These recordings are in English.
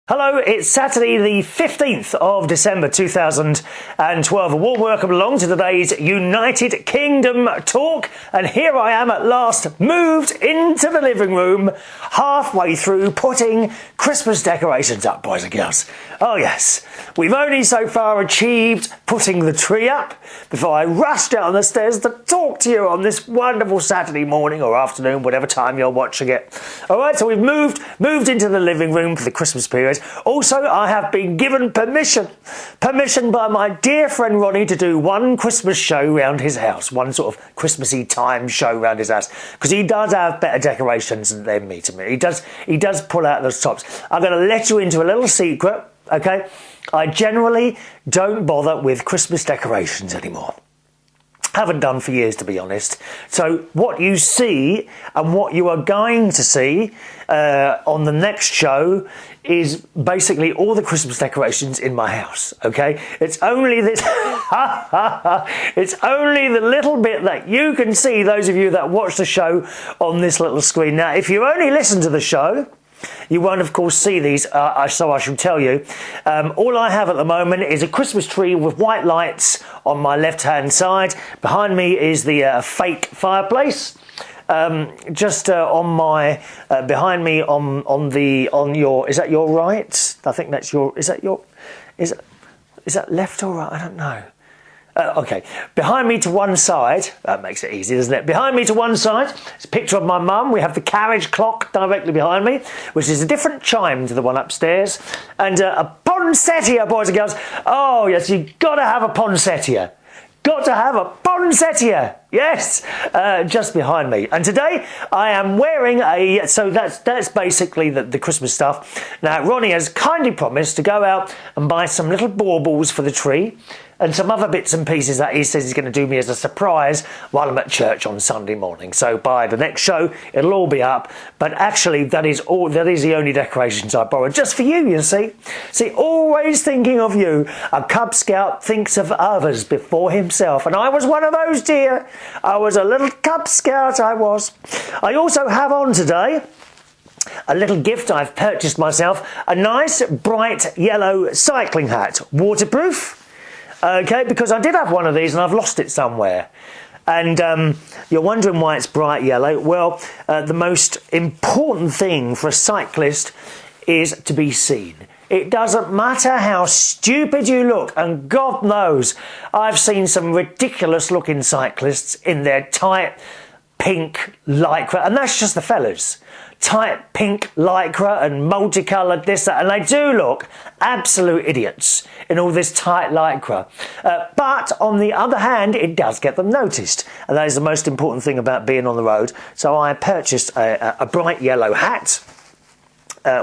Hello, it's Saturday the 15th of December 2012. A warm welcome along to today's United Kingdom talk. And here I am at last, moved into the living room, halfway through putting Christmas decorations up, boys and girls. Oh yes, we've only so far achieved putting the tree up before I rush down the stairs to talk to you on this wonderful Saturday morning or afternoon, whatever time you're watching it. All right, so we've moved into the living room for the Christmas period. Also, I have been given permission by my dear friend Ronnie to do one Christmas show round his house, one sort of Christmassy time show round his house, because he does have better decorations than me. He does pull out those tops. I'm going to let you into a little secret, okay? I generally don't bother with Christmas decorations anymore. Haven't done for years, to be honest. So what you see and what you are going to see on the next show is basically all the Christmas decorations in my house, okay? It's only this it's only the little bit that you can see, those of you that watch the show on this little screen. Now, if you only listen to the show, you won't, of course, see these, so I shall tell you. All I have at the moment is a Christmas tree with white lights on my left-hand side. Behind me is the fake fireplace. Just on my behind me on your, is that your right? I think that's your. Is that left or right? I don't know. Okay, behind me to one side, that makes it easy, doesn't it? Behind me to one side, it's a picture of my mum. We have the carriage clock directly behind me, which is a different chime to the one upstairs. And a poinsettia, boys and girls. Oh, yes, you've got to have a poinsettia. Got to have a poinsettia. Yes, just behind me. And today I am wearing so that's basically the Christmas stuff. Now, Ronnie has kindly promised to go out and buy some little baubles for the tree and some other bits and pieces that he says he's going to do me as a surprise while I'm at church on Sunday morning. So by the next show, it'll all be up. But actually, that is the only decorations I borrowed. Just for you, you see. See, always thinking of you. A Cub Scout thinks of others before himself. And I was one of those, dear. I was a little Cub Scout, I was. I also have on today a little gift I've purchased myself. A nice, bright yellow cycling hat. Waterproof. Okay, because I did have one of these and I've lost it somewhere. And you're wondering why it's bright yellow. Well, the most important thing for a cyclist is to be seen. It doesn't matter how stupid you look, and God knows I've seen some ridiculous looking cyclists in their tight pink lycra, and that's just the fellas. Tight pink lycra and multicoloured this, that, and they do look absolute idiots in all this tight lycra. But on the other hand, it does get them noticed, and that is the most important thing about being on the road. So I purchased a bright yellow hat,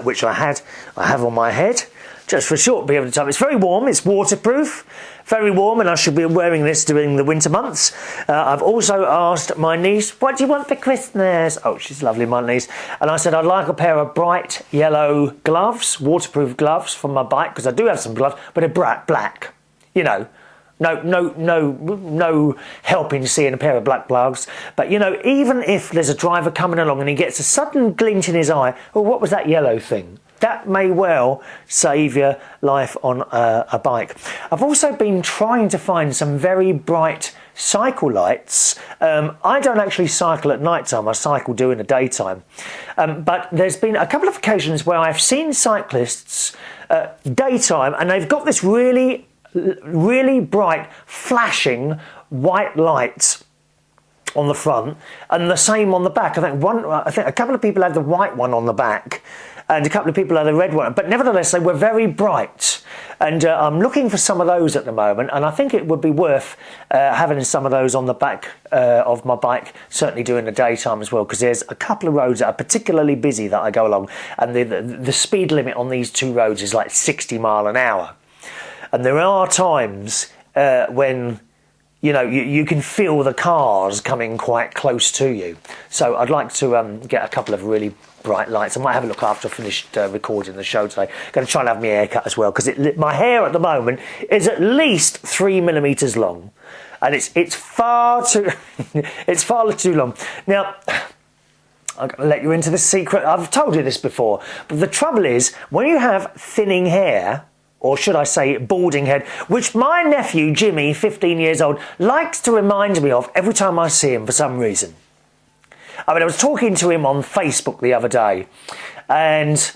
which I have on my head just for a short period of time. It's very warm, it's waterproof, very warm, and I should be wearing this during the winter months. I've also asked my niece, what do you want for Christmas? Oh, she's lovely, my niece. And I said I'd like a pair of bright yellow gloves, waterproof gloves for my bike, because I do have some gloves, but they're black, you know. No help in seeing a pair of black gloves. But, you know, even if there's a driver coming along and he gets a sudden glint in his eye, oh, what was that yellow thing? That may well save your life on a bike. I've also been trying to find some very bright cycle lights. I don't actually cycle at night time, I cycle during the daytime. But there's been a couple of occasions where I've seen cyclists daytime, and they've got this really bright, flashing white lights on the front, and the same on the back. I think a couple of people had the white one on the back, and a couple of people had the red one. But nevertheless, they were very bright. And I'm looking for some of those at the moment, and I think it would be worth having some of those on the back of my bike, certainly during the daytime as well, because there's a couple of roads that are particularly busy that I go along, and the speed limit on these two roads is like 60 miles an hour. And there are times when, you know, you can feel the cars coming quite close to you. So I'd like to get a couple of really bright lights. I might have a look after I've finished recording the show today. Going to try and have my hair cut as well, because my hair at the moment is at least 3 millimeters long, and it's far too it's far too long. Now, I'm going to let you into the secret. I've told you this before, but the trouble is, when you have thinning hair, or should I say balding head, which my nephew Jimmy, 15 years old, likes to remind me of every time I see him for some reason. I mean, I was talking to him on Facebook the other day, and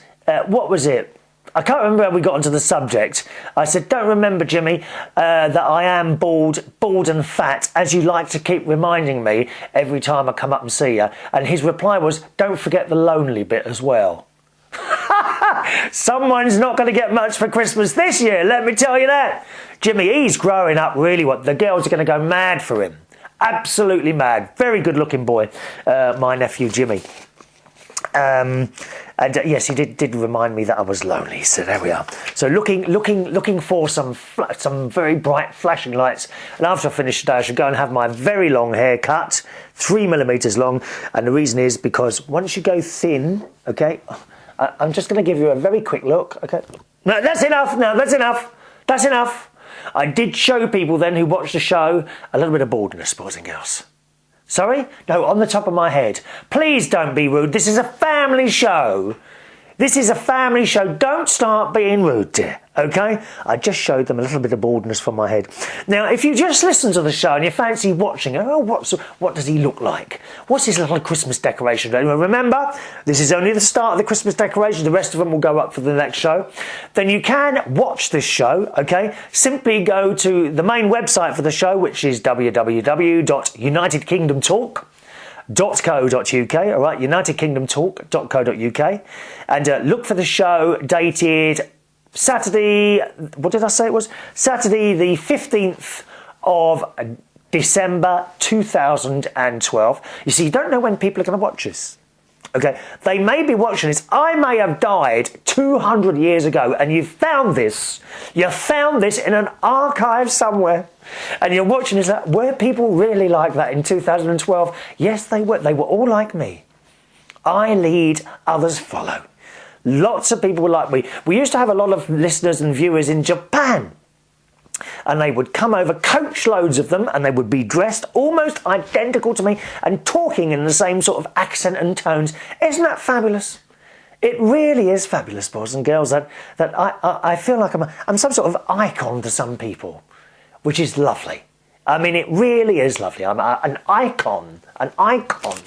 what was it? I can't remember how we got onto the subject. I said, don't remember, Jimmy, that I am bald and fat, as you like to keep reminding me every time I come up and see you. And his reply was, don't forget the lonely bit as well. Someone's not going to get much for Christmas this year, let me tell you that. Jimmy, he's growing up really well. The girls are going to go mad for him. Absolutely mad. Very good looking boy, my nephew Jimmy. And yes, he did remind me that I was lonely. So there we are. So looking for some very bright flashing lights. And after I finish today, I should go and have my very long hair cut, 3 millimeters long. And the reason is because once you go thin, okay, I'm just going to give you a very quick look. Okay, no, that's enough. No, that's enough. That's enough. I did show people then who watched the show a little bit of baldness, boys and girls. Sorry? No, on the top of my head. Please don't be rude. This is a family show. This is a family show. Don't start being rude, dear. Okay? I just showed them a little bit of baldness from my head. Now, if you just listen to the show and you fancy watching, oh, what does he look like? What's his little Christmas decoration? Remember, this is only the start of the Christmas decoration. The rest of them will go up for the next show. Then you can watch this show, okay? Simply go to the main website for the show, which is www.unitedkingdomtalk.co.uk, all right, unitedkingdomtalk.co.uk, and look for the show dated Saturday, what did I say it was? Saturday the 15th of December 2012. You see, you don't know when people are going to watch this. Okay, they may be watching this. I may have died 200 years ago, and you found this. You found this in an archive somewhere, and you're watching this. Were people really like that in 2012? Yes, they were. They were all like me. I lead, others follow. Lots of people were like me. We used to have a lot of listeners and viewers in Japan. And they would come over, coach loads of them, and they would be dressed almost identical to me and talking in the same sort of accent and tones. Isn't that fabulous? It really is fabulous, boys and girls, that I feel like I'm some sort of icon to some people, which is lovely. I mean, it really is lovely. I'm an icon, an icon.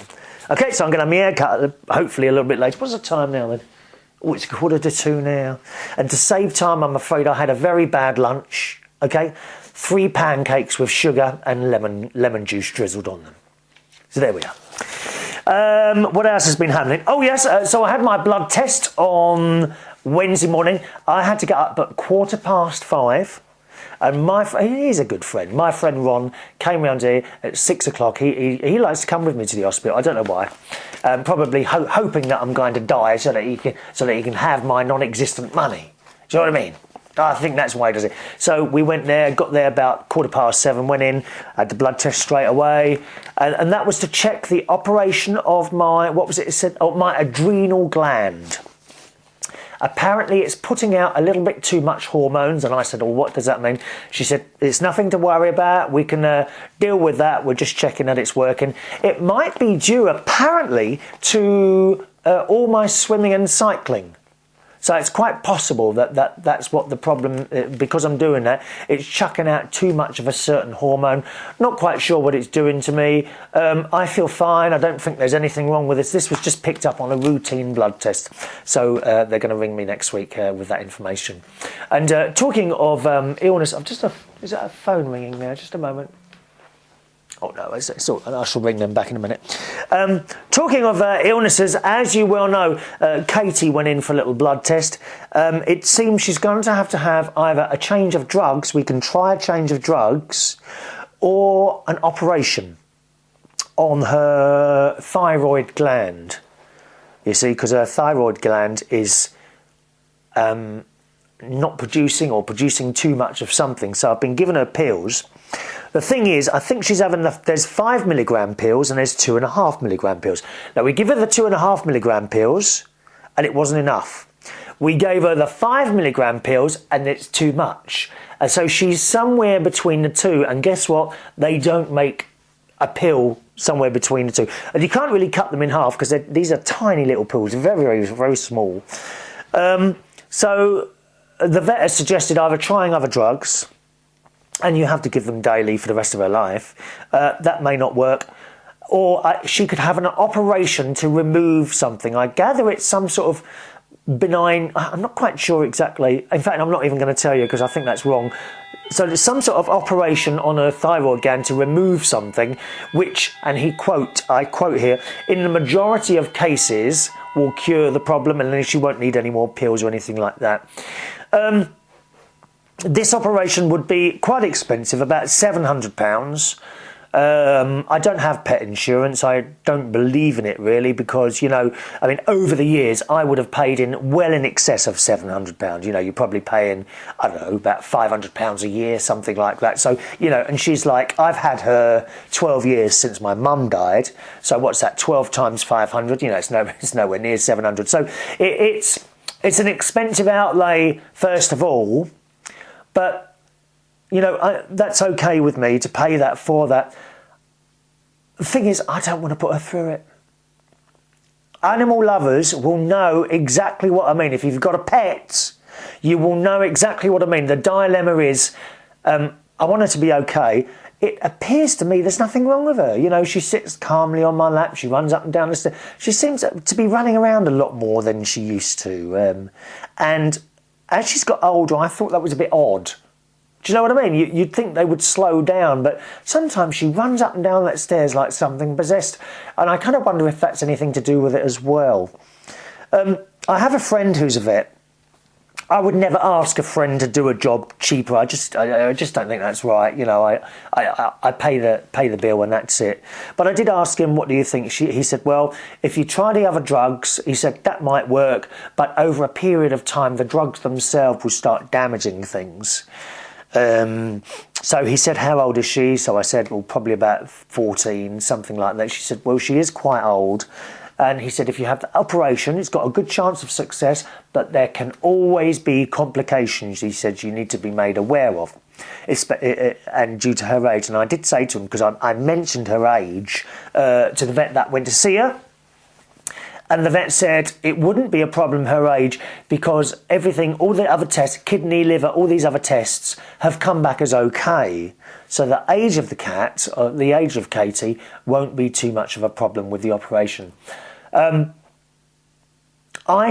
Okay, so I'm going to have my hair cut hopefully a little bit later. What's the time now then? Oh, it's 1:45 now. And to save time, I'm afraid I had a very bad lunch. Okay, 3 pancakes with sugar and lemon juice drizzled on them. So there we are. What else has been happening? Oh yes, so I had my blood test on Wednesday morning. I had to get up at 5:15. And he's a good friend. My friend Ron came round here at 6 o'clock. He likes to come with me to the hospital. I don't know why. Probably hoping that I'm going to die so that he can have my non-existent money. Do you know what I mean? I think that's why he does it. So we went there, got there about 7:15, went in, had the blood test straight away, and that was to check the operation of my, what was it said? Oh, my adrenal gland. Apparently it's putting out a little bit too much hormones, and I said, oh, what does that mean? She said, it's nothing to worry about, we can deal with that, we're just checking that it's working. It might be due, apparently, to all my swimming and cycling. So it's quite possible that's what the problem, because I'm doing that, it's chucking out too much of a certain hormone. Not quite sure what it's doing to me. I feel fine. I don't think there's anything wrong with this. This was just picked up on a routine blood test. So they're going to ring me next week with that information. And talking of illness, is that a phone ringing there? Just a moment. Oh no, it's all, I shall ring them back in a minute. Talking of illnesses, as you well know, Katie went in for a little blood test. It seems she's going to have either a change of drugs, we can try a change of drugs, or an operation on her thyroid gland. You see, because her thyroid gland is not producing or producing too much of something. So I've been giving her pills. The thing is, I think she's having there's 5 milligram pills and there's 2.5 milligram pills. Now we give her the 2.5 milligram pills and it wasn't enough. We gave her the 5 milligram pills and it's too much. And so she's somewhere between the two, and guess what? They don't make a pill somewhere between the two. And you can't really cut them in half because these are tiny little pills, very, very, very small. So the vet has suggested either trying other drugs, and you have to give them daily for the rest of her life. That may not work. Or she could have an operation to remove something. I gather it's some sort of benign, I'm not quite sure exactly. In fact, I'm not even going to tell you because I think that's wrong. So there's some sort of operation on her thyroid gland to remove something, which, and I quote here, in the majority of cases will cure the problem, and then she won't need any more pills or anything like that. This operation would be quite expensive, about £700. I don't have pet insurance. I don't believe in it really because, I mean, over the years, I would have paid in well in excess of £700. You're probably paying, I don't know, about £500 a year, something like that. So, and she's like, I've had her 12 years since my mum died. So what's that? 12 times 500, it's nowhere near 700. So it's an expensive outlay, first of all, but that's okay with me to pay that for that. The thing is, I don't want to put her through it. Animal lovers will know exactly what I mean. If you've got a pet, you will know exactly what I mean. The dilemma is, I want her to be okay. It appears to me there's nothing wrong with her. She sits calmly on my lap. She runs up and down the stairs. She seems to be running around a lot more than she used to. And as she's got older, I thought that was a bit odd. Do you know what I mean? You'd think they would slow down, but sometimes she runs up and down that stairs like something possessed, and I kind of wonder if that's anything to do with it as well. I have a friend who's a vet. I would never ask a friend to do a job cheaper. I just don't think that's right. I pay the bill and that's it. But I did ask him, what do you think? He said, well, if you try the other drugs, he said that might work, but over a period of time, the drugs themselves will start damaging things. So he said, how old is she? So I said, well, probably about 14, something like that. She said, well, she is quite old. And he said, if you have the operation, it's got a good chance of success, but there can always be complications, he said, you need to be made aware of. And due to her age. And I did say to him, because I mentioned her age to the vet that went to see her. And the vet said it wouldn't be a problem her age because everything, all the other tests, kidney, liver, all these other tests have come back as okay. So the age of the cat, or the age of Katie, won't be too much of a problem with the operation. I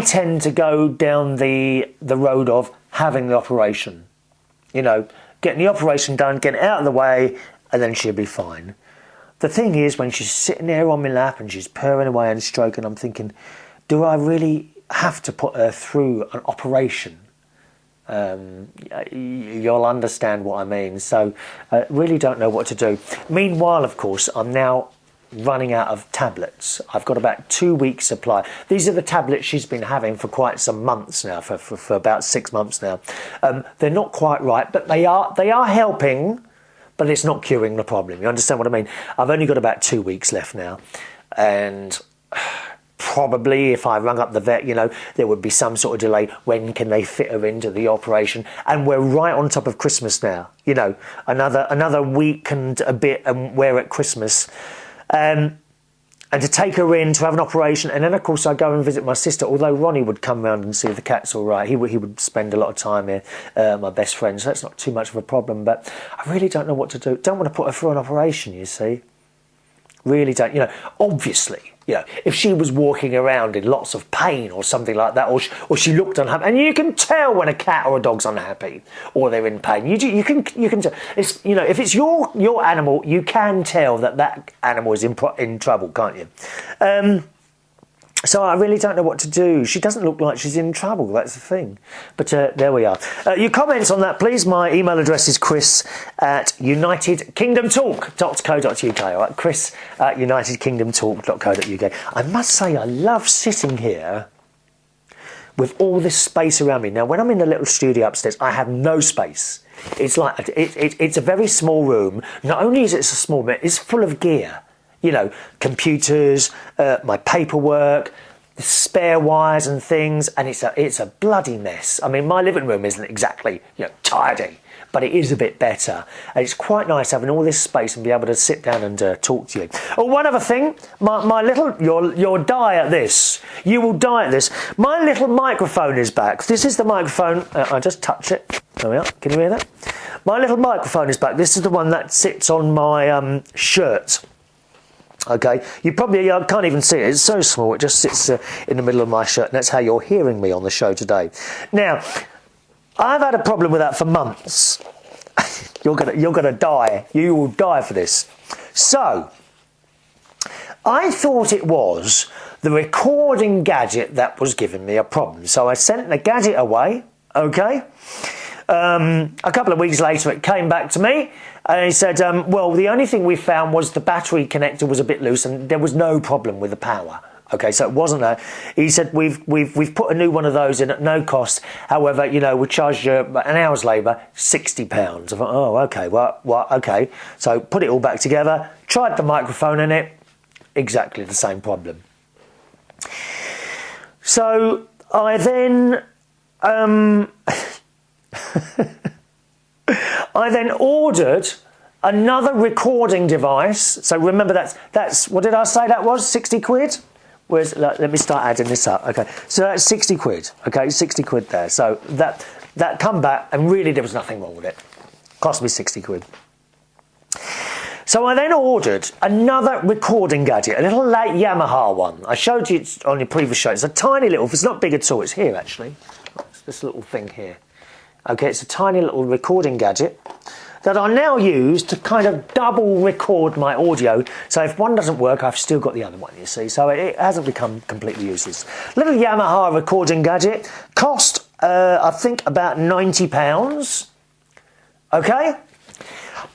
tend to go down the road of having the operation. Getting the operation done, getting it out of the way, and then she'll be fine. The thing is, when she's sitting there on my lap and she's purring away and stroking, I'm thinking, do I really have to put her through an operation? You'll understand what I mean. So I really don't know what to do. Meanwhile, of course, I'm now running out of tablets. I've got about 2 weeks supply. These are the tablets she's been having for quite some months now, for about 6 months now. They're not quite right, but they are helping. But it's not curing the problem. You understand what I mean? I've only got about 2 weeks left now. And probably if I rung up the vet, there would be some sort of delay. When can they fit her into the operation? And we're right on top of Christmas now. Another week and a bit and we're at Christmas. And to take her in to have an operation, and then of course I go and visit my sister, although Ronnie would come round and see if the cat's all right. He would spend a lot of time here, my best friend, so that's not too much of a problem, but I really don't know what to do. Don't want to put her through an operation, you see. Really don't, obviously, if she was walking around in lots of pain or something like that, or she looked unhappy, and you can tell when a cat or a dog's unhappy or they're in pain. You can tell. It's, if it's your animal, you can tell that animal is in trouble, can't you? So I really don't know what to do. She doesn't look like she's in trouble, that's the thing. But there we are. Your comments on that, please. My email address is chris@unitedkingdomtalk.co.uk. All right, chris@unitedkingdomtalk.co.uk. I must say, I love sitting here with all this space around me. Now, when I'm in the little studio upstairs, I have no space. It's like it's a very small room. Not only is it a small bit, it's full of gear. Computers, my paperwork, spare wires and things, and it's a bloody mess. I mean, my living room isn't exactly, tidy, but it is a bit better. And it's quite nice having all this space and be able to sit down and talk to you. Oh, one other thing, you'll die at this. You will die at this. My little microphone is back. This is the microphone. I just touch it. There we are. Can you hear that? My little microphone is back. This is the one that sits on my shirt. Okay, you probably can't even see it. It's so small. It just sits in the middle of my shirt, and that's how you're hearing me on the show today. Now, I've had a problem with that for months. You're gonna die. You will die for this. So, I thought it was the recording gadget that was giving me a problem. So I sent the gadget away. Okay. A couple of weeks later, it came back to me, and he said, well, the only thing we found was the battery connector was a bit loose, and there was no problem with the power. Okay, so it wasn't that. He said, we've put a new one of those in at no cost. However, you know, we charged you an hour's labour, £60. I thought, oh, okay, well, okay. So put it all back together, tried the microphone in it, exactly the same problem. So I then... I then ordered another recording device. So remember, that's what did I say that was? 60 quid? Let me start adding this up. Okay, so that's 60 quid. Okay, 60 quid there. So that come back, and really there was nothing wrong with it. Cost me 60 quid. So I then ordered another recording gadget, a little late Yamaha one. I showed you it on your previous show. It's a tiny little, it's not big at all, it's here actually. It's this little thing here. Okay, it's a tiny little recording gadget that I now use to kind of double record my audio. So if one doesn't work, I've still got the other one, you see. So it hasn't become completely useless. Little Yamaha recording gadget. Cost, I think, about £90. Okay?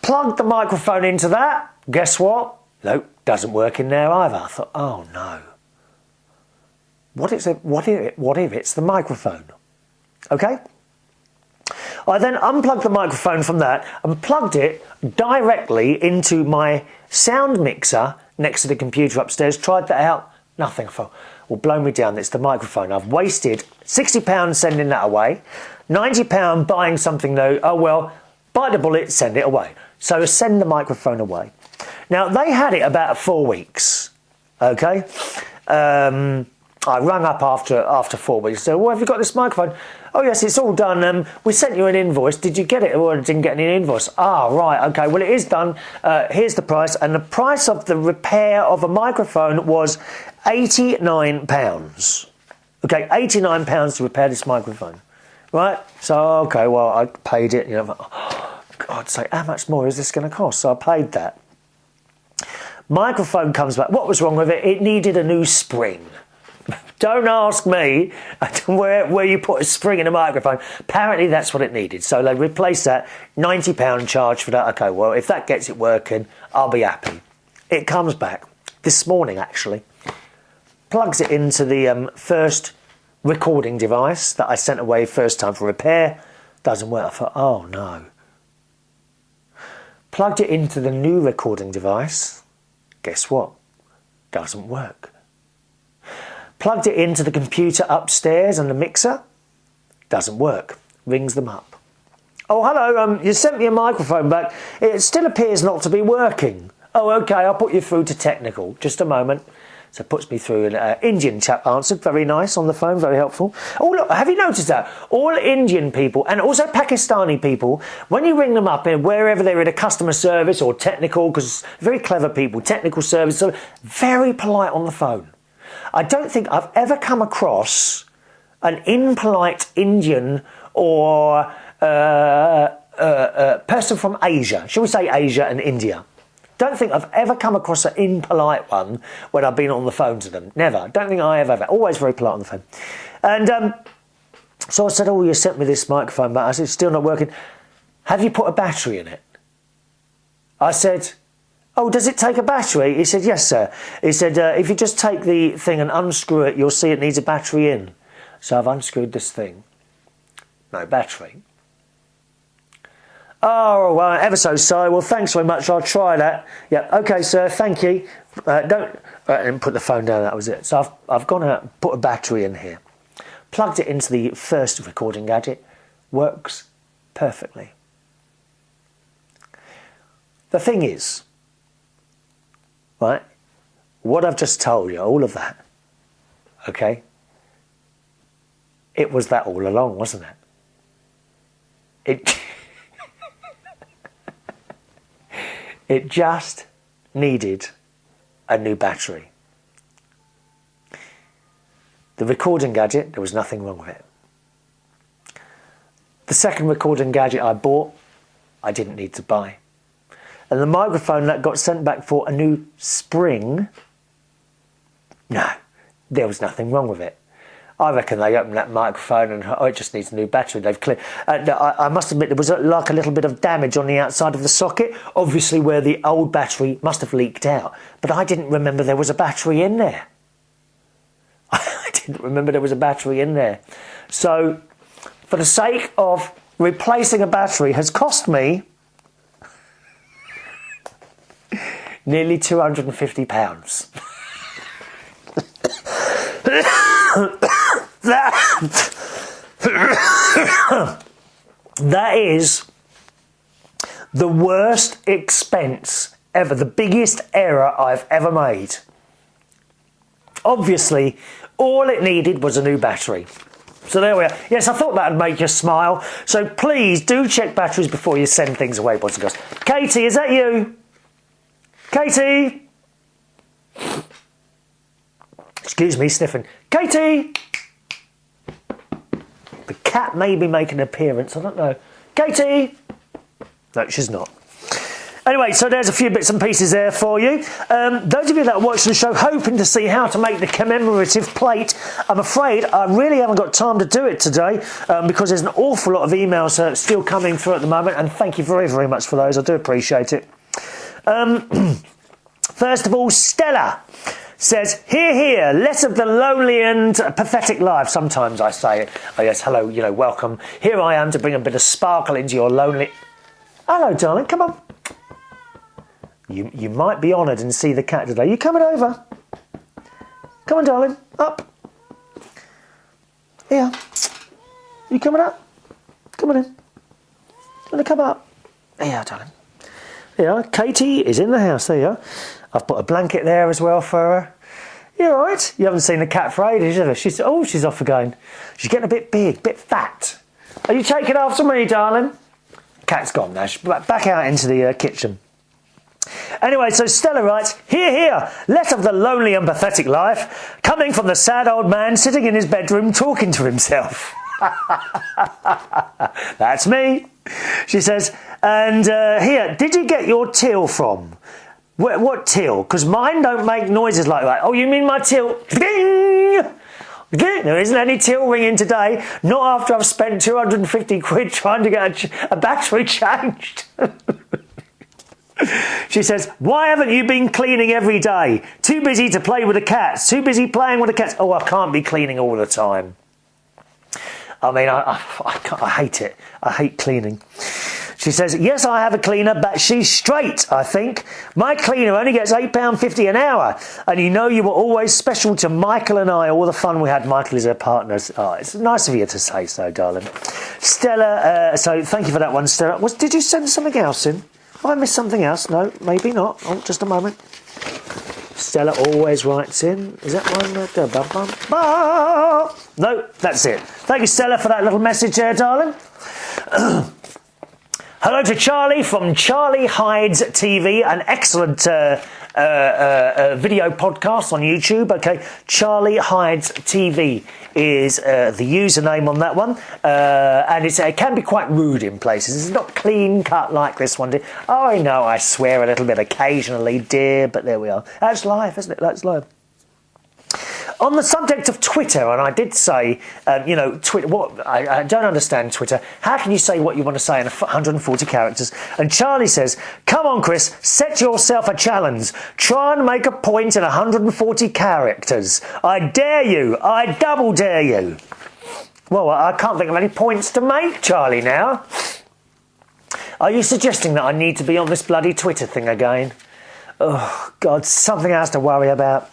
Plugged the microphone into that. Guess what? Nope, doesn't work in there either. I thought, oh no. What if it's the microphone? Okay? I then unplugged the microphone from that and plugged it directly into my sound mixer next to the computer upstairs. Tried that out, nothing. I thought, well, blow me down, it's the microphone. I've wasted £60 sending that away, £90 buying something new. Oh well, bite the bullet, send it away. So send the microphone away. Now, they had it about 4 weeks, okay? I rang up after 4 weeks. So, well, have you got this microphone? Oh, yes, it's all done. We sent you an invoice. Did you get it or didn't get any invoice? Ah, right, okay. Well, it is done. Here's the price. And the price of the repair of a microphone was £89. Okay, £89 to repair this microphone. Right? So, okay, well, I paid it. You know, oh, God's sake, how much more is this going to cost? So I paid that. Microphone comes back. What was wrong with it? It needed a new spring. Don't ask me where you put a spring in a microphone. Apparently that's what it needed. So they replaced that, £90 charge for that. Okay, well, if that gets it working, I'll be happy. It comes back this morning, actually. Plugs it into the first recording device that I sent away first time for repair. Doesn't work. I thought, oh no. Plugged it into the new recording device. Guess what? Doesn't work. Plugged it into the computer upstairs and the mixer. Doesn't work. Rings them up. Oh, hello, you sent me a microphone back. It still appears not to be working. Oh, okay, I'll put you through to technical. Just a moment. So it puts me through. An Indian chap answered. Very nice on the phone, very helpful. Oh, look, have you noticed that? All Indian people, and also Pakistani people, when you ring them up, wherever they're in a customer service or technical, because very clever people, technical service, so very polite on the phone. I don't think I've ever come across an impolite Indian or person from Asia. Shall we say Asia and India? Don't think I've ever come across an impolite one when I've been on the phone to them. Never. Don't think I have ever. Always very polite on the phone. And so I said, oh, you sent me this microphone, but I said, it's still not working. Have you put a battery in it? I said, oh, does it take a battery? He said, yes, sir. He said, if you just take the thing and unscrew it, you'll see it needs a battery in. So I've unscrewed this thing. No battery. Oh, well, ever so sorry. Well, thanks very much. I'll try that. Yeah, okay, sir, thank you. And put the phone down, that was it. So I've gone out and put a battery in here. Plugged it into the first recording gadget. Works perfectly. The thing is, right, what I've just told you, all of that, okay, it was that all along, wasn't it? It just needed a new battery. The recording gadget, there was nothing wrong with it. The second recording gadget I bought, I didn't need to buy. And the microphone that got sent back for a new spring, no, there was nothing wrong with it. I reckon they opened that microphone and, oh, it just needs a new battery. They've cleared. I must admit, there was like a little bit of damage on the outside of the socket, obviously where the old battery must have leaked out. But I didn't remember there was a battery in there. I didn't remember there was a battery in there. So, for the sake of replacing a battery has cost me nearly £250. That is the worst expense ever, the biggest error I've ever made. Obviously, all it needed was a new battery. So there we are. Yes, I thought that would make you smile. So please do check batteries before you send things away, boys and girls. Katie, is that you? Katie? Excuse me, sniffing. Katie! The cat may be making an appearance, I don't know. Katie! No, she's not. Anyway, so there's a few bits and pieces there for you. Those of you that are watching the show hoping to see how to make the commemorative plate, I'm afraid I really haven't got time to do it today because there's an awful lot of emails still coming through at the moment, and thank you very, very much for those. I do appreciate it. First of all, Stella says, hear, hear, less of the lonely and pathetic life. Sometimes I say it. Oh, yes, hello, you know, welcome. Here I am to bring a bit of sparkle into your lonely... Hello, darling, come on. You might be honoured and see the cat today. You coming over? Come on, darling, up. Here. You coming up? Come on in. Want to come up? Here, darling. There, Katie is in the house. There you are. I've put a blanket there as well for her. You all right? You haven't seen the cat for ages, have you? She's off again. She's getting a bit big, bit fat. Are you taking after me, darling? Cat's gone now. She's back out into the kitchen. Anyway, so Stella writes, hear, hear, less of the lonely and pathetic life, coming from the sad old man sitting in his bedroom talking to himself. That's me. She says, and here, did you get your till from? What till? Because mine don't make noises like that. Oh, you mean my till? Ding! There isn't any till ringing today, not after I've spent 250 quid trying to get a battery changed. She says, why haven't you been cleaning every day? Too busy to play with the cats. Too busy playing with the cats. Oh, I can't be cleaning all the time. I mean, I hate it. I hate cleaning. She says, yes, I have a cleaner, but she's straight, I think. My cleaner only gets £8.50 an hour. And you know you were always special to Michael and I, all the fun we had. Michael is her partner. Oh, it's nice of you to say so, darling. Stella, so thank you for that one, Stella. Did you send something else in? Have I missed something else? No, maybe not. Oh, just a moment. Stella always writes in. Is that one? No, that's it. Thank you, Stella, for that little message there, darling. Hello to Charlie from Charlie Hides TV, an excellent video podcast on YouTube. Okay, Charlie Hides TV is the username on that one, and it can be quite rude in places. It's not clean cut like this one did. Oh, I know, I swear a little bit occasionally, dear, but there we are. That's life, isn't it? That's life. On the subject of Twitter, and I did say, you know, Twitter. I don't understand Twitter. How can you say what you want to say in 140 characters? And Charlie says, come on, Chris, set yourself a challenge. Try and make a point in 140 characters. I dare you. I double dare you. Well, I can't think of any points to make, Charlie, now. Are you suggesting that I need to be on this bloody Twitter thing again? Oh, God, something else to worry about.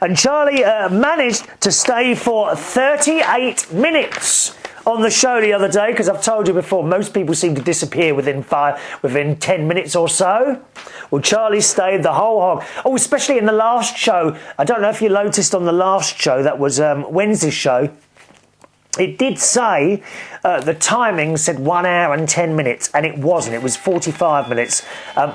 And Charlie managed to stay for 38 minutes on the show the other day, because I've told you before, most people seem to disappear within 10 minutes or so. Well, Charlie stayed the whole hog. Oh, especially in the last show. I don't know if you noticed on the last show, that was Wednesday's show. It did say the timing said 1 hour and 10 minutes, and it wasn't. It was 45 minutes.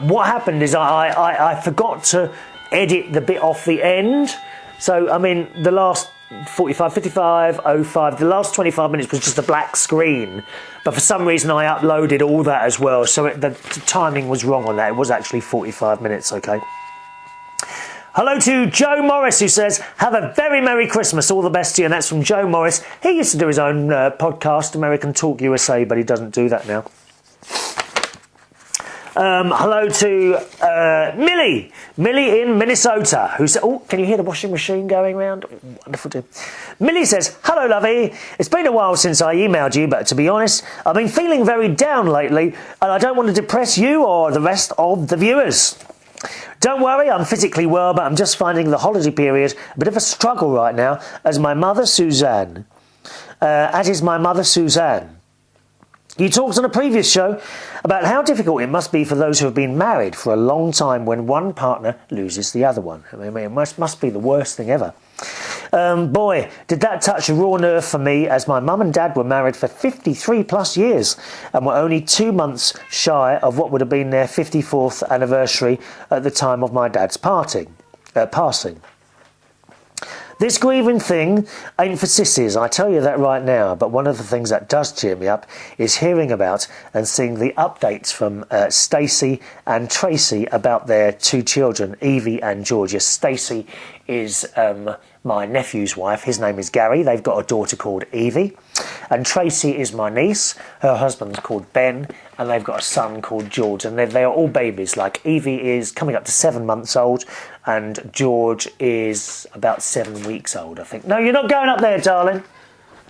What happened is I forgot to edit the bit off the end. So, I mean, the last 45, 55, 05, the last 25 minutes was just a black screen. But for some reason, I uploaded all that as well. So the timing was wrong on that. It was actually 45 minutes, okay? Hello to Joe Morris, who says, have a very Merry Christmas, all the best to you. And that's from Joe Morris. He used to do his own podcast, American Talk USA, but he doesn't do that now. Hello to Millie in Minnesota, who said, oh, can you hear the washing machine going around? Wonderful too. Millie says, hello, lovey. It's been a while since I emailed you, but to be honest, I've been feeling very down lately, and I don't want to depress you or the rest of the viewers. Don't worry, I'm physically well, but I'm just finding the holiday period a bit of a struggle right now, as my mother Suzanne. You talked on a previous show about how difficult it must be for those who have been married for a long time when one partner loses the other one. I mean, it must be the worst thing ever. Boy, did that touch a raw nerve for me, as my mum and dad were married for 53 plus years and were only 2 months shy of what would have been their 54th anniversary at the time of my dad's passing. This grieving thing ain't for sissies, I tell you that right now, but one of the things that does cheer me up is hearing about and seeing the updates from Stacey and Tracy about their 2 children, Evie and Georgia. Stacey is my nephew's wife. His name is Gary. They've got a daughter called Evie. And Tracy is my niece. Her husband's called Ben, and they've got a son called George. And they are all babies. Like, Evie is coming up to 7 months old, and George is about 7 weeks old, I think. No, you're not going up there, darling.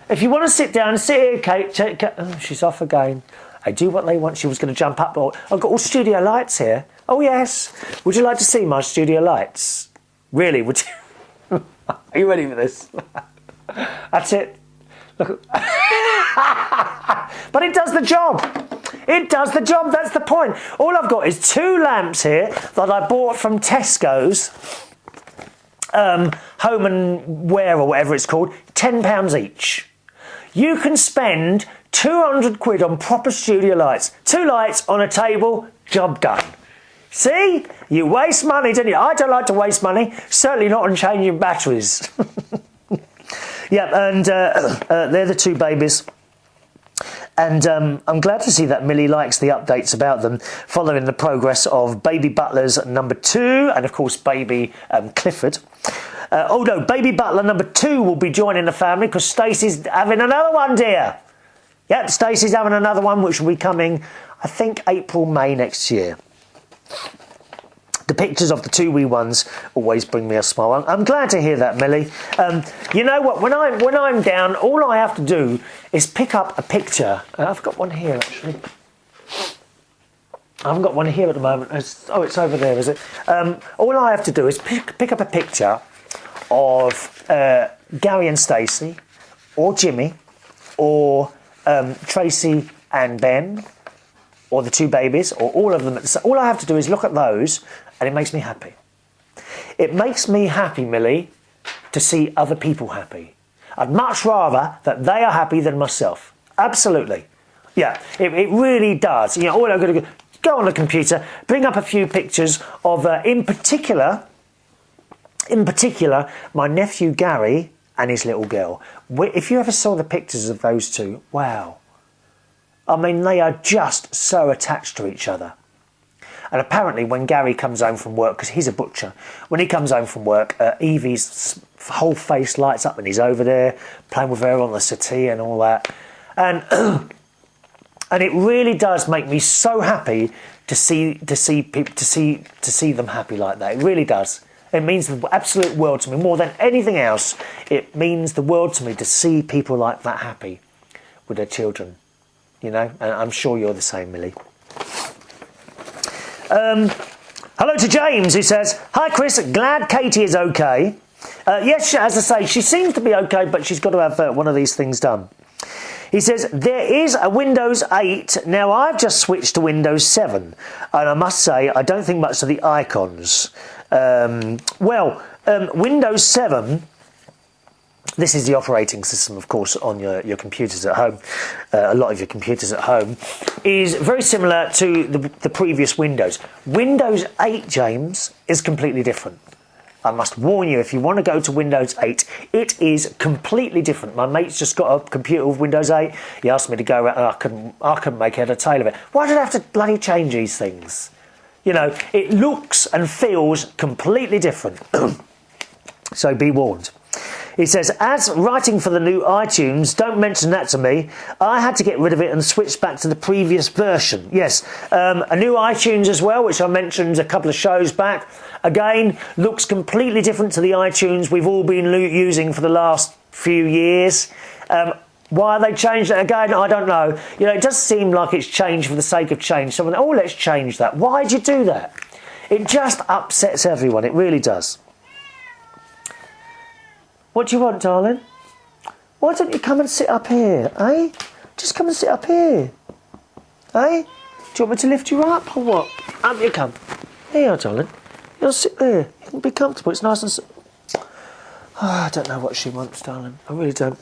If you want to sit down, sit here, Kate. Oh, she's off again. They do what they want. She was going to jump up. Oh, I've got all studio lights here. Oh, yes. Would you like to see my studio lights? Really, would you? Are you ready for this? That's it. Look. But it does the job. It does the job. That's the point. All I've got is 2 lamps here that I bought from Tesco's Home and Wear, or whatever it's called. £10 each. You can spend 200 quid on proper studio lights. 2 lights on a table, job done. See? You waste money, don't you? I don't like to waste money. Certainly not on changing batteries. Yeah, and they're the 2 babies. And I'm glad to see that Millie likes the updates about them, following the progress of baby Butler's number 2 and, of course, baby Clifford. Oh, no, baby Butler number 2 will be joining the family because Stacey's having another one, dear. Yep, Stacey's having another one, which will be coming, I think, April, May next year. The pictures of the 2 wee ones always bring me a smile. I'm glad to hear that, Millie. You know what? When I'm down, all I have to do is pick up a picture. I've got one here, actually. I haven't got one here at the moment. It's over there, is it? All I have to do is pick up a picture of Gary and Stacey, or Jimmy, or Tracy and Ben, or the 2 babies, or all of them. All I have to do is look at those, and it makes me happy. It makes me happy, Millie, to see other people happy. I'd much rather that they are happy than myself. Absolutely. Yeah, it really does. You know, all I've got to go on the computer, bring up a few pictures of, in particular, my nephew Gary and his little girl. If you ever saw the pictures of those 2, wow. I mean, they are just so attached to each other. And apparently when Gary comes home from work, because he's a butcher, when he comes home from work, Evie's whole face lights up and he's over there playing with her on the settee and all that. And and it really does make me so happy to see them happy like that. It really does. It means the absolute world to me. More than anything else, it means the world to me to see people like that happy with their children. You know, and I'm sure you're the same, Millie. Hello to James, who says, hi Chris, glad Katie is okay. Yes, as I say, she seems to be okay, but she's got to have one of these things done. He says, there is a Windows 8. Now, I've just switched to Windows 7. And I must say, I don't think much of the icons. Windows 7... This is the operating system, of course, on your computers at home. A lot of your computers at home is very similar to the previous Windows. Windows 8, James, is completely different. I must warn you, if you want to go to Windows 8, it is completely different. My mate's just got a computer with Windows 8. He asked me to go around, and I couldn't make head or tail of it. Why did I have to bloody change these things? You know, it looks and feels completely different. So be warned. He says, as writing for the new iTunes, don't mention that to me. I had to get rid of it and switch back to the previous version. Yes, a new iTunes as well, which I mentioned a couple of shows back. Again, looks completely different to the iTunes we've all been using for the last few years. Why they changed it again, I don't know. You know, it does seem like it's changed for the sake of change. Someone, oh, let's change that. Why'd you do that? It just upsets everyone. It really does. What do you want, darling? Why don't you come and sit up here, eh? Just come and sit up here. Eh? Do you want me to lift you up or what? Up you come. Here you are, darling. You'll sit there. You can be comfortable. It's nice and... Oh, I don't know what she wants, darling. I really don't.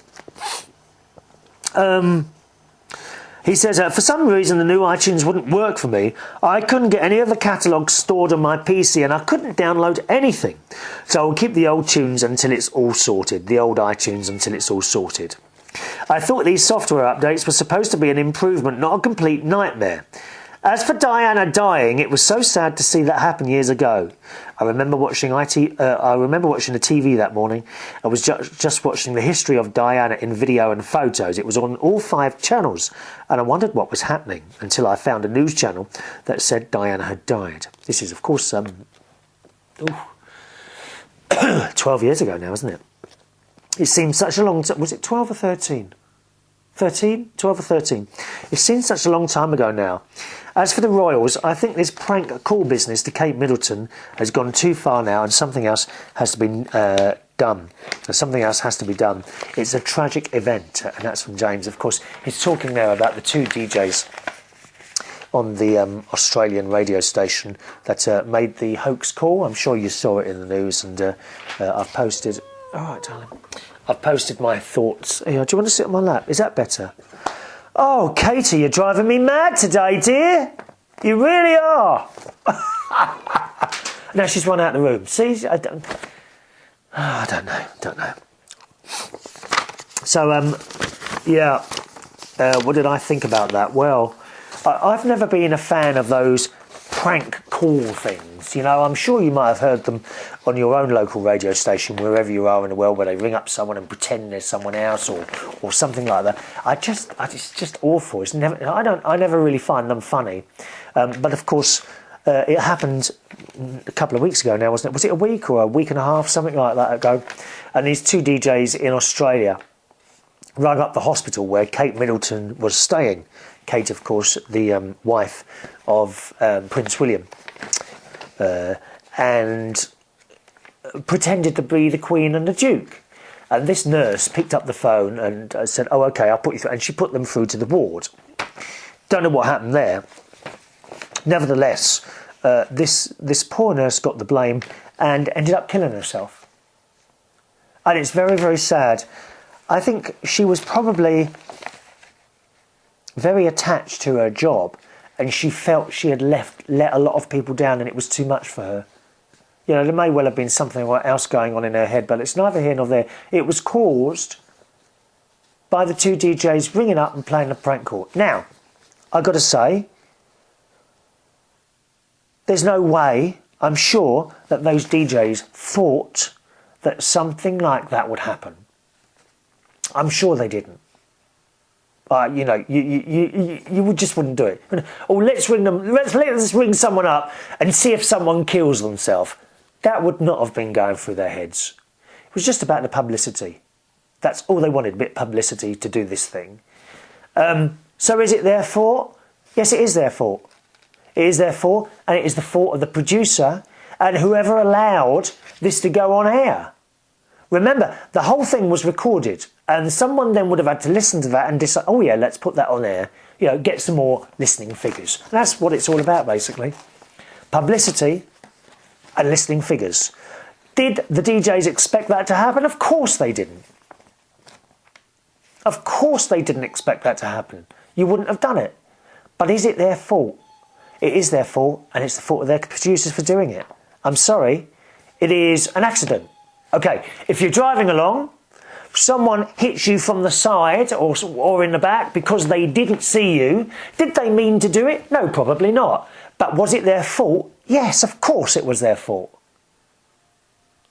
He says, for some reason the new iTunes wouldn't work for me. I couldn't get any of the catalogues stored on my PC and I couldn't download anything. So I'll keep the old tunes until it's all sorted. The old iTunes until it's all sorted. I thought these software updates were supposed to be an improvement, not a complete nightmare. As for Diana dying, it was so sad to see that happen years ago. I remember watching the TV that morning. I was just watching the history of Diana in video and photos. It was on all 5 channels, and I wondered what was happening until I found a news channel that said Diana had died. This is, of course, 12 years ago now, isn't it? It seems such a long time. Was it 12 or 13? 13? 12 or 13. It seems such a long time ago now. As for the royals, I think this prank call business to Kate Middleton has gone too far now and something else has to be done. Something else has to be done. It's a tragic event, and that's from James. Of course, he's talking there about the 2 DJs on the Australian radio station that made the hoax call. I'm sure you saw it in the news, and I've posted... All right, darling. I've posted my thoughts. Here, do you want to sit on my lap? Is that better? Oh, Katie, you're driving me mad today, dear. You really are. Now she's run out of the room. See, I don't know. So, what did I think about that? Well, I've never been a fan of those prank call things. You know, I'm sure you might have heard them on your own local radio station, wherever you are in the world, where they ring up someone and pretend there's someone else or something like that. It's just awful. It's never. I never really find them funny. But of course, it happened a couple of weeks ago now, wasn't it? Was it a week or a week and a half, something like that ago? And these 2 DJs in Australia rang up the hospital where Kate Middleton was staying. Kate, of course, the wife of Prince William, and pretended to be the Queen and the Duke. And this nurse picked up the phone and said, oh, OK, I'll put you through. And she put them through to the ward. Don't know what happened there. Nevertheless, this poor nurse got the blame and ended up killing herself. And it's very, very sad. I think she was probably very attached to her job, and she felt she had let a lot of people down and it was too much for her. You know, there may well have been something else going on in her head, but it's neither here nor there. It was caused by the 2 DJs ringing up and playing a prank call. Now, I've got to say, there's no way, I'm sure, that those DJs thought that something like that would happen. I'm sure they didn't. You know, you just wouldn't do it. Or let's ring them. Let's ring someone up and see if someone kills themselves. That would not have been going through their heads. It was just about the publicity. That's all they wanted, a bit of publicity to do this thing. So is it their fault? Yes, it is their fault. It is their fault, and it is the fault of the producer and whoever allowed this to go on air. Remember, the whole thing was recorded, and someone then would have had to listen to that and decide, oh yeah, let's put that on air, you know, get some more listening figures. And that's what it's all about, basically. Publicity and listening figures. Did the DJs expect that to happen? Of course they didn't. Of course they didn't expect that to happen. You wouldn't have done it. But is it their fault? It is their fault, and it's the fault of their producers for doing it. I'm sorry, it is an accident. Okay, if you're driving along, someone hits you from the side or in the back because they didn't see you. Did they mean to do it? No, probably not. But was it their fault? Yes, of course it was their fault.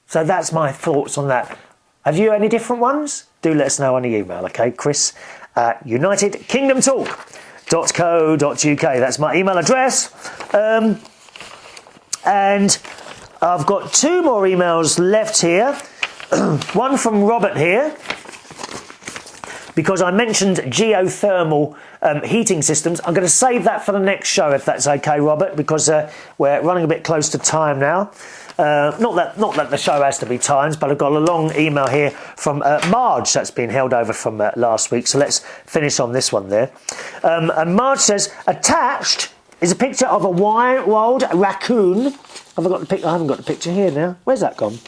So that's my thoughts on that. Have you any different ones? Do let us know on the email, okay? Chris at unitedkingdomtalk.co.uk. That's my email address. And I've got 2 more emails left here. One from Robert here, because I mentioned geothermal heating systems. I'm going to save that for the next show, if that's okay, Robert, because we're running a bit close to time now. Not that the show has to be timed, but I've got a long email here from Marj that's been held over from last week. So let's finish on this one there. And Marj says, attached is a picture of a wild raccoon. I haven't got the picture here now. Where's that gone?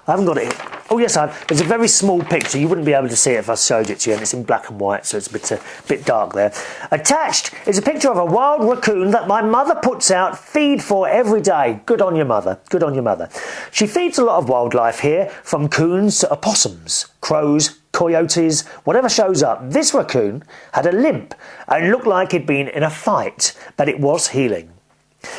I haven't got it here. Oh, yes, I have. It's a very small picture. You wouldn't be able to see it if I showed it to you, and it's in black and white, so it's a bit dark there. Attached is a picture of a wild raccoon that my mother puts out feed for every day. Good on your mother. Good on your mother. She feeds a lot of wildlife here, from coons to opossums, crows, coyotes, whatever shows up. This raccoon had a limp and looked like he'd been in a fight, but it was healing.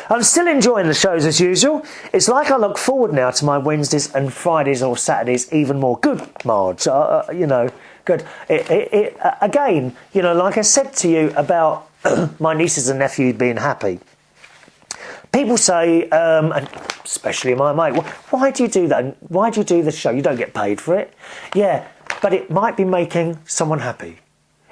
I'm still enjoying the shows as usual. It's like I look forward now to my Wednesdays and Fridays or Saturdays even more. Good, Marge. You know, good. Again, you know, like I said to you about my nieces and nephews being happy. People say, and especially my mate, why do you do that? Why do you do the show? You don't get paid for it. Yeah, but it might be making someone happy.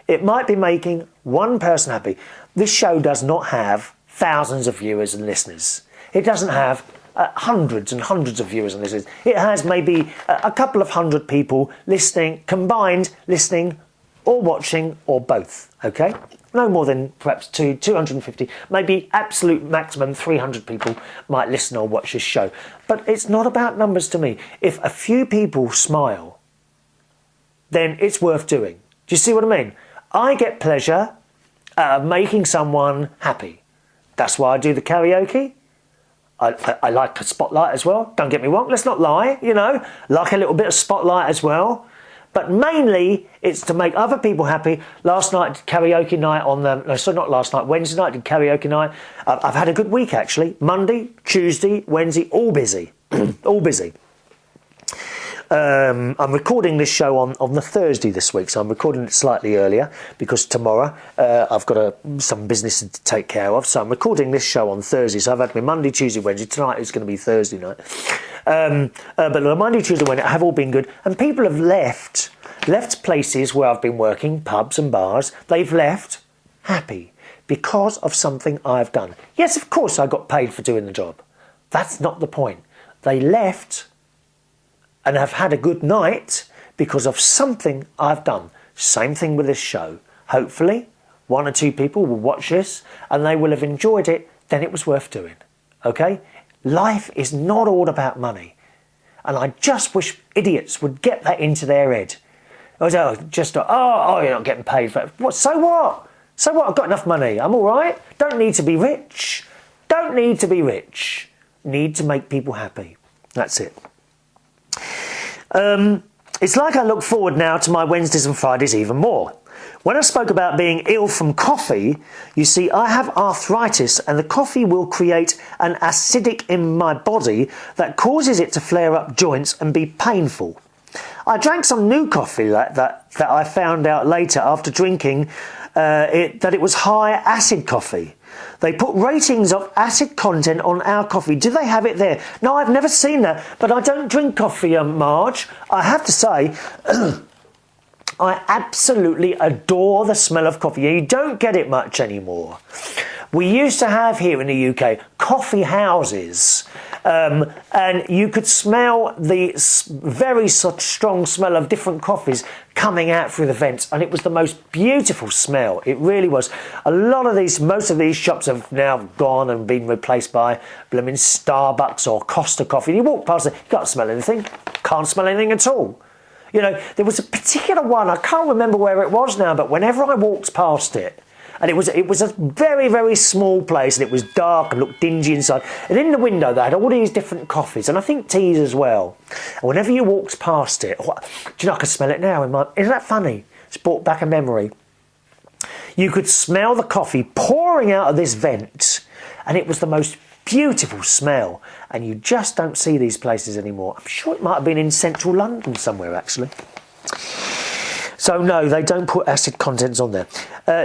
It might be making one person happy. This show does not have thousands of viewers and listeners. It doesn't have hundreds and hundreds of viewers and listeners. It has maybe a couple of hundred people listening, combined listening or watching or both, okay? No more than perhaps 250, maybe absolute maximum 300 people might listen or watch this show. But it's not about numbers to me. If a few people smile, then it's worth doing. Do you see what I mean? I get pleasure out of making someone happy. That's why I do the karaoke. I like a spotlight as well. Don't get me wrong. Let's not lie, you know. Like a little bit of spotlight as well. But mainly, it's to make other people happy. Last night, karaoke night on the... No, sorry, not last night. Wednesday night, did karaoke night. I've had a good week, actually. Monday, Tuesday, Wednesday, all busy. All busy. I'm recording this show on the Thursday this week, so I'm recording it slightly earlier because tomorrow I've got some business to take care of. So I'm recording this show on Thursday. So I've had my Monday, Tuesday, Wednesday. Tonight it's going to be Thursday night. But the Monday, Tuesday, Wednesday have all been good. And people have left places where I've been working, pubs and bars. They've left happy because of something I've done. Yes, of course I got paid for doing the job. That's not the point. They left and have had a good night because of something I've done. Same thing with this show. Hopefully, 1 or 2 people will watch this and they will have enjoyed it, then it was worth doing. Okay? Life is not all about money. And I just wish idiots would get that into their head. You're not getting paid for it. What? So what? So what? I've got enough money. I'm all right. Don't need to be rich. Don't need to be rich. Need to make people happy. That's it. It's like I look forward now to my Wednesdays and Fridays even more. When I spoke about being ill from coffee, you see, I have arthritis and the coffee will create an acidic in my body that causes it to flare up joints and be painful. I drank some new coffee that I found out later after drinking that it was high acid coffee. They put ratings of acid content on our coffee. Do they have it there? No, I've never seen that, but I don't drink coffee, Marge. I have to say, I absolutely adore the smell of coffee. You don't get it much anymore. We used to have here in the UK coffee houses, And you could smell the very strong smell of different coffees coming out through the vents, and it was the most beautiful smell. It really was. Most of these shops have now gone and been replaced by blooming Starbucks or Costa Coffee. You walk past it, you can't smell anything. Can't smell anything at all. You know, there was a particular one, I can't remember where it was now, but whenever I walked past it, and it was a very, very small place, and it was dark and looked dingy inside. And in the window, they had all these different coffees, and I think teas as well. And whenever you walked past it, do you know, I can smell it now. Isn't that funny? It's brought back a memory. You could smell the coffee pouring out of this vent, and it was the most beautiful smell. And you just don't see these places anymore. I'm sure it might have been in central London somewhere, actually. So no, they don't put acid contents on there.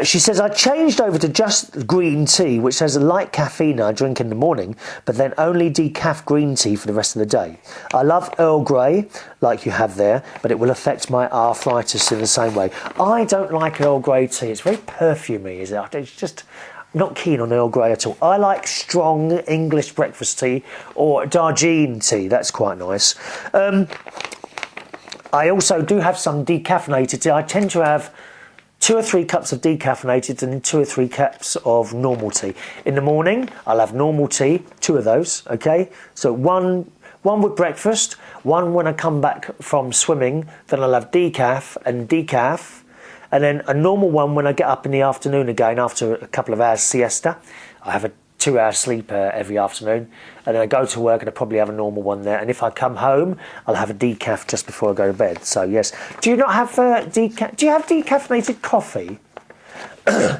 She says, I changed over to just green tea, which has a light caffeine I drink in the morning, but then only decaf green tea for the rest of the day. I love Earl Grey, like you have there, but it will affect my arthritis in the same way. I don't like Earl Grey tea. It's very perfumey, is it? It's just not keen on Earl Grey at all. I like strong English breakfast tea or Darjeeling tea. That's quite nice. I also do have some decaffeinated tea. I tend to have 2 or 3 cups of decaffeinated and 2 or 3 cups of normal tea. In the morning, I'll have normal tea, 2 of those, okay? So one with breakfast, one when I come back from swimming, then I'll have decaf, and then a normal one when I get up in the afternoon again after a couple of hours siesta. I have a 2-hour sleep every afternoon, and then I go to work and I probably have a normal one there, and if I come home I'll have a decaf just before I go to bed. So yes, do you not have decaf? Do you have decaffeinated coffee?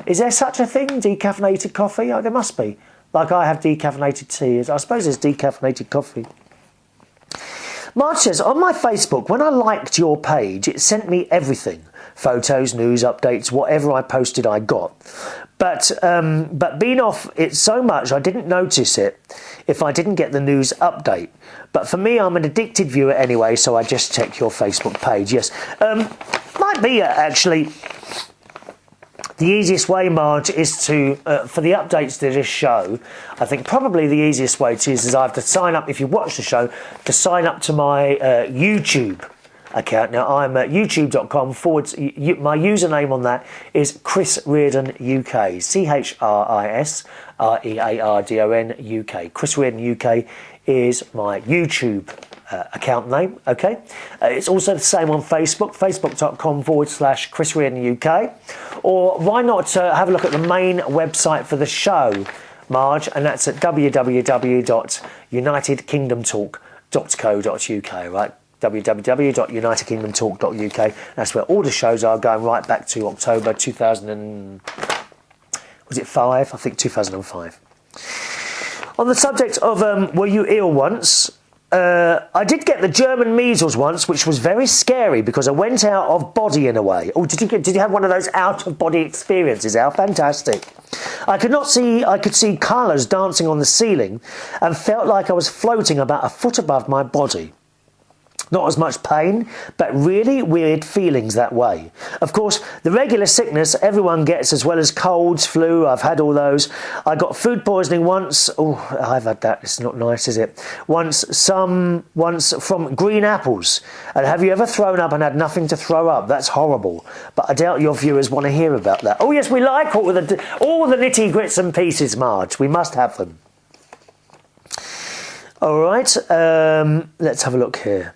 Is there such a thing, decaffeinated coffee? Oh, there must be. Like I have decaffeinated tea. I suppose there's decaffeinated coffee. Marj says, on my Facebook, when I liked your page, it sent me everything. Photos, news, updates, whatever I posted I got. But being off it so much, I didn't notice it if I didn't get the news update. But for me, I'm an addicted viewer anyway, so I just check your Facebook page. Yes, might be actually the easiest way, Marj, is to, for the updates to this show, I think probably the easiest way to is I have to sign up, if you watch the show, to sign up to my YouTube account. Now, I'm at youtube.com my username on that is Chris Reardon UK. CHRISREARDON UK. Chris Reardon UK is my YouTube account name, okay? It's also the same on Facebook, facebook.com/Chris Reardon UK. Or why not have a look at the main website for the show, Marj, and that's at www.unitedkingdomtalk.co.uk, right? www.unitedkingdomtalk.uk. That's where all the shows are, going right back to October 2005? I think 2005. On the subject of were you ill once? I did get the German measles once, which was very scary because I went out of body in a way. Oh, did you have one of those out of body experiences? How fantastic! I could see colours dancing on the ceiling, and felt like I was floating about a foot above my body. Not as much pain, but really weird feelings that way. Of course, the regular sickness everyone gets, as well as colds, flu, I've had all those. I got food poisoning once. Oh, I've had that. It's not nice, is it? Once from green apples. And have you ever thrown up and had nothing to throw up? That's horrible. But I doubt your viewers want to hear about that. Oh yes, we like all the nitty grits and pieces, Marj. We must have them. All right, let's have a look here.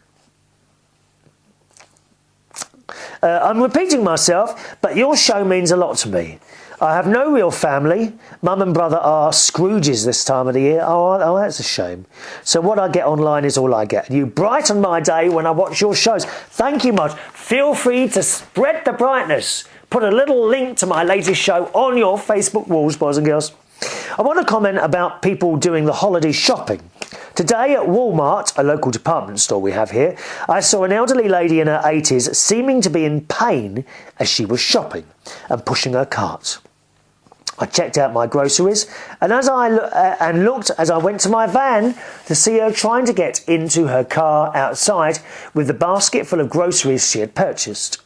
I'm repeating myself, but your show means a lot to me. I have no real family. Mum and brother are Scrooges this time of the year. Oh, that's a shame. So what I get online is all I get. You brighten my day when I watch your shows. Thank you, Marj. Feel free to spread the brightness. Put a little link to my latest show on your Facebook walls, boys and girls. I want to comment about people doing the holiday shopping. Today at Walmart, a local department store we have here, I saw an elderly lady in her 80s seeming to be in pain as she was shopping and pushing her cart. I checked out my groceries and looked as I went to my van to see her trying to get into her car outside with the basket full of groceries she had purchased.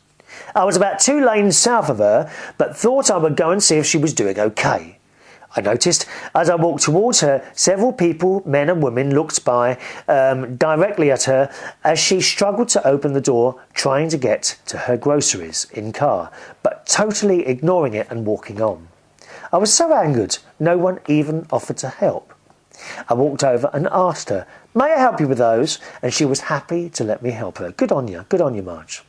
I was about 2 lanes south of her, but thought I would go and see if she was doing okay. I noticed as I walked towards her, several people, men and women, looked by directly at her as she struggled to open the door, trying to get to her groceries in car, but totally ignoring it and walking on. I was so angered, no one even offered to help. I walked over and asked her, "May I help you with those?" And she was happy to let me help her. Good on you, Marj.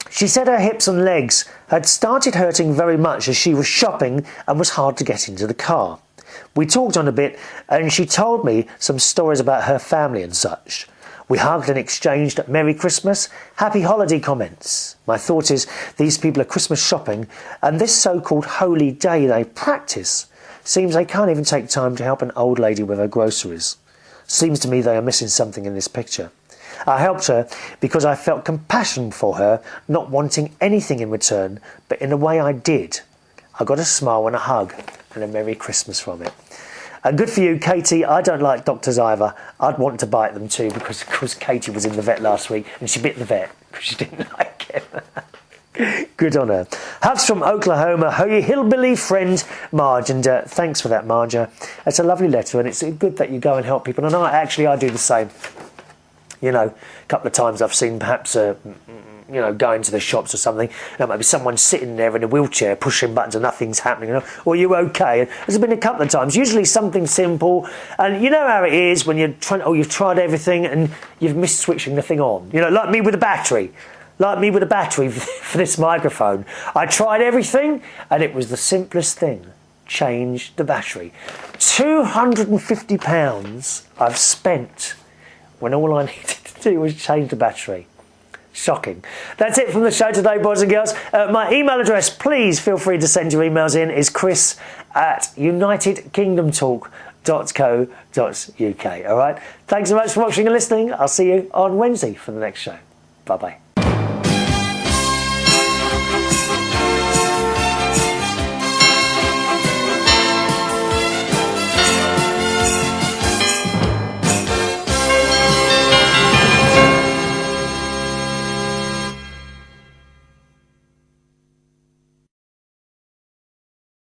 She said her hips and legs had started hurting very much as she was shopping and was hard to get into the car. We talked on a bit and she told me some stories about her family and such. We hugged and exchanged Merry Christmas, Happy Holiday comments. My thought is these people are Christmas shopping and this so-called holy day they practice seems they can't even take time to help an old lady with her groceries. Seems to me they are missing something in this picture. I helped her because I felt compassion for her, not wanting anything in return, but in a way I did. I got a smile and a hug and a Merry Christmas from it. And good for you, Katie. I don't like doctors either. I'd want to bite them too because, of course, Katie was in the vet last week and she bit the vet because she didn't like it. Good on her. Hugs from Oklahoma, her hillbilly friend Marj, and thanks for that, Marj. It's a lovely letter and it's good that you go and help people. And I do the same. You know, a couple of times I've seen perhaps, going to the shops or something, maybe someone sitting there in a wheelchair pushing buttons and nothing's happening. Are you okay? And there's been a couple of times, usually something simple. And you know how it is when you're you've tried everything and you've missed switching the thing on. You know, like me with the battery. Like me with a battery for this microphone. I tried everything and it was the simplest thing. Change the battery. £250 I've spent when all I needed to do was change the battery. Shocking. That's it from the show today, boys and girls. My email address, please feel free to send your emails in, is chris@unitedkingdomtalk.co.uk. All right? Thanks so much for watching and listening. I'll see you on Wednesday for the next show. Bye-bye.